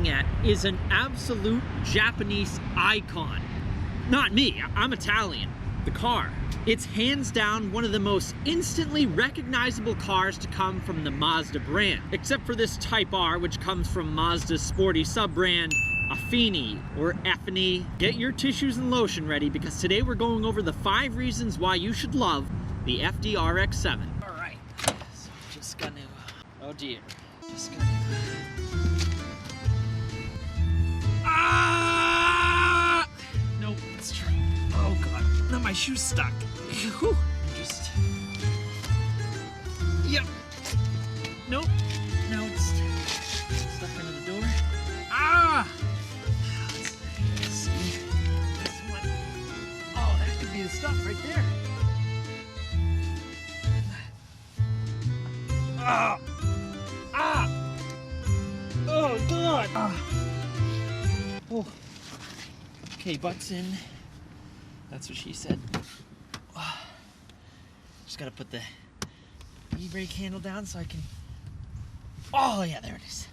looking at is an absolute Japanese icon. Not me, I'm Italian. The car. It's hands down one of the most instantly recognizable cars to come from the Mazda brand, except for this Type R, which comes from Mazda's sporty sub-brand, Affini or Effini. Get your tissues and lotion ready, because today we're going over the 5 reasons why you should love the FD RX-7. All right, so just gonna, oh dear, just gonna, nope, it's true. Oh God, now my shoe's stuck. Whew. Just, yep, nope, now it's stuck under the door. Let's see, this one, oh, that could be the stuff right there. Oh God. Oh. Okay, butt's in. That's what she said. Just gotta put the e-brake handle down so I can. Oh yeah, there it is.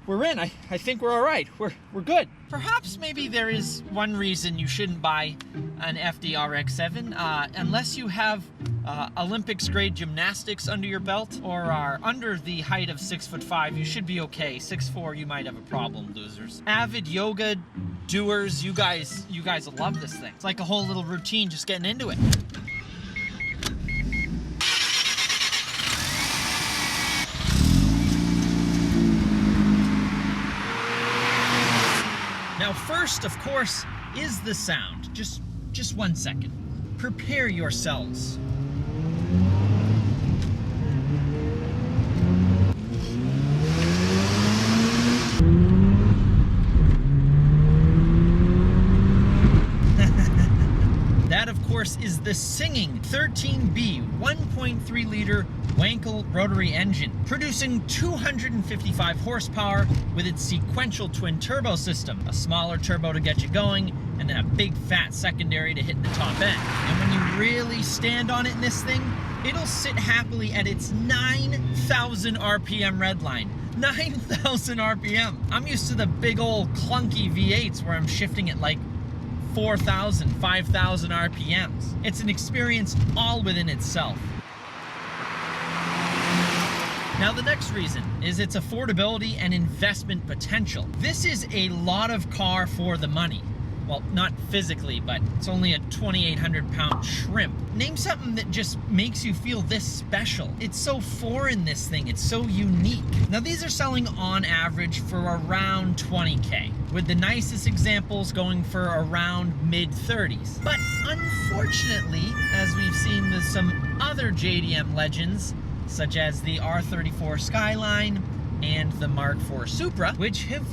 We're in. I think we're all right. We're good. Perhaps maybe there is one reason you shouldn't buy an FD RX-7 unless you have Olympics grade gymnastics under your belt or are under the height of 6'5". You should be okay. 6'4", you might have a problem, losers. Avid yoga doers, you guys will love this thing. It's like a whole little routine just getting into it. Now first, of course, is the sound. Just 1 second. Prepare yourselves. That, of course, is the singing 13B 1.3 liter Wankel rotary engine, producing 255 horsepower with its sequential twin turbo system, a smaller turbo to get you going, and then a big fat secondary to hit the top end. And when you really stand on it in this thing, it'll sit happily at its 9,000 RPM redline. 9,000 RPM. I'm used to the big old clunky V8s where I'm shifting at like 4,000, 5,000 RPMs. It's an experience all within itself. Now the next reason is its affordability and investment potential. This is a lot of car for the money. Well, not physically, but it's only a 2,800 pound shrimp. Name something that just makes you feel this special. It's so foreign, this thing. It's so unique. Now these are selling on average for around 20K, with the nicest examples going for around mid-30s. But unfortunately, as we've seen with some other JDM legends, such as the R34 Skyline and the Mark IV Supra, which have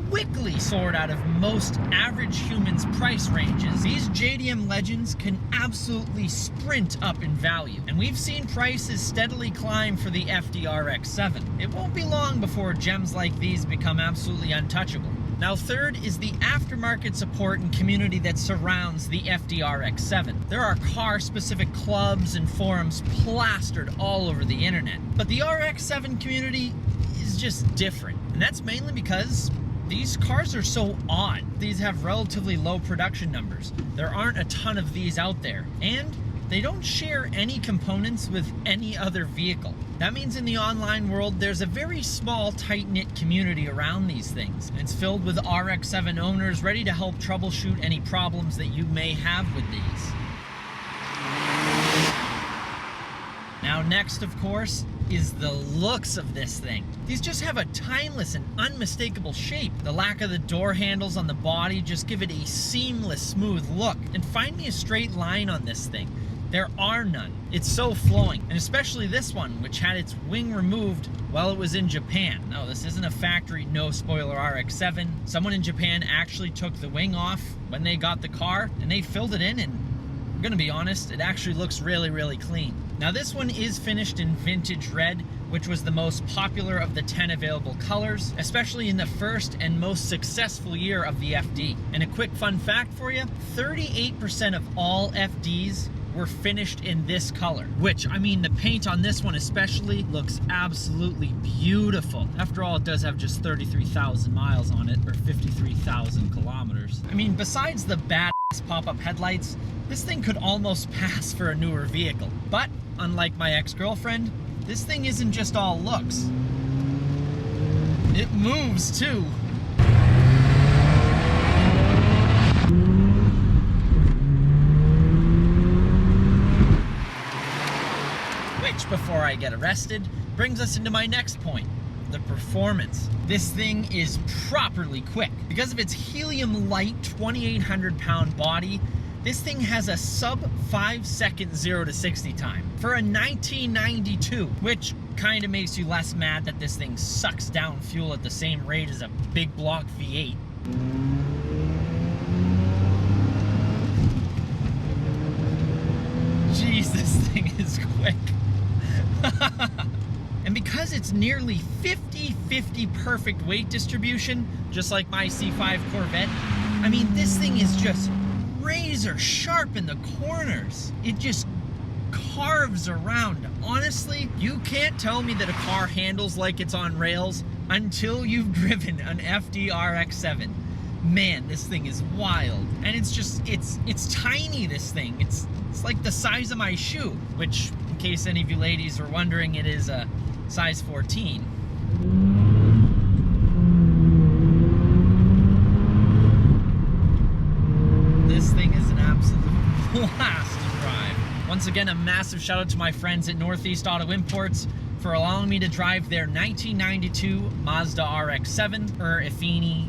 quickly soared out of most average humans' price ranges, these JDM legends can absolutely sprint up in value. And we've seen prices steadily climb for the FD RX-7. It won't be long before gems like these become absolutely untouchable. Now third is the aftermarket support and community that surrounds the FD RX-7. There are car-specific clubs and forums plastered all over the internet. But the RX-7 community is just different. And that's mainly because these cars are so odd. These have relatively low production numbers. There aren't a ton of these out there. And they don't share any components with any other vehicle. That means in the online world, there's a very small, tight-knit community around these things. It's filled with RX-7 owners ready to help troubleshoot any problems that you may have with these. Now next, of course, is the looks of this thing. These just have a timeless and unmistakable shape. The lack of the door handles on the body just give it a seamless, smooth look. And find me a straight line on this thing. There are none. It's so flowing, and especially this one, which had its wing removed while it was in Japan. No, this isn't a factory no spoiler RX-7. Someone in Japan actually took the wing off when they got the car, and they filled it in, and I'm gonna be honest, it actually looks really, really clean. Now this one is finished in vintage red, which was the most popular of the 10 available colors, especially in the first and most successful year of the FD. And a quick fun fact for you, 38% of all FDs were finished in this color, which, I mean, the paint on this one especially looks absolutely beautiful. After all, it does have just 33,000 miles on it, or 53,000 kilometers. I mean, besides the badass pop-up headlights, this thing could almost pass for a newer vehicle. But unlike my ex-girlfriend, this thing isn't just all looks. It moves too. Which, before I get arrested, brings us into my next point, the performance. This thing is properly quick. Because of its helium light 2,800 pound body, this thing has a sub 5 second 0 to 60 time for a 1992, which kind of makes you less mad that this thing sucks down fuel at the same rate as a big block V8. Jeez, this thing is quick. And because it's nearly 50-50 perfect weight distribution, just like my C5 Corvette, I mean, this thing is just razor sharp in the corners. It just carves around. Honestly, you can't tell me that a car handles like it's on rails until you've driven an FD RX-7. Man, this thing is wild. And it's just, it's tiny, this thing. It's like the size of my shoe, which, in case any of you ladies are wondering, it is a size 14. This thing is an absolute blast to drive. Once again, a massive shout out to my friends at Northeast Auto Imports for allowing me to drive their 1992 Mazda RX-7, or Effini,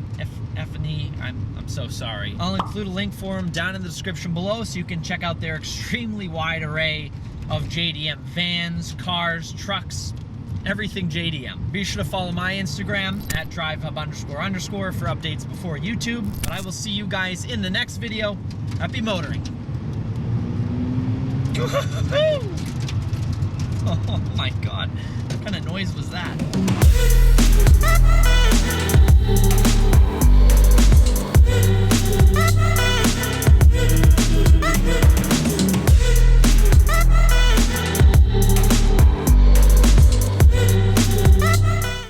I'm so sorry. I'll include a link for them down in the description below so you can check out their extremely wide array of JDM vans, cars, trucks, everything JDM. Be sure to follow my Instagram at DriveHub__ for updates before YouTube. But I will see you guys in the next video. Happy motoring. Oh my God, what kind of noise was that?